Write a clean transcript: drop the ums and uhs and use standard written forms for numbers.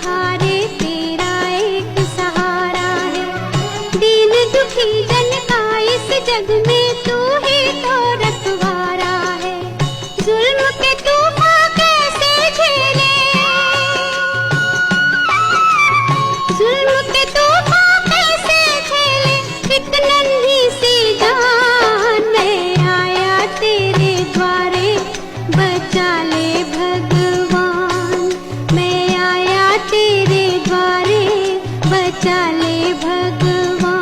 हारे तेरा एक सहारा है। दीन दुखी जन का इस जग में तू ही तो रखवारा है। जुल्म के तूफान कैसे झेले, जुल्म के तूफान कैसे झेले, एक नन्ही सी जान। मैं आया तेरे द्वारे बचा ले भगवान, मैं आया तेरे द्वारे बचा ले भगवान।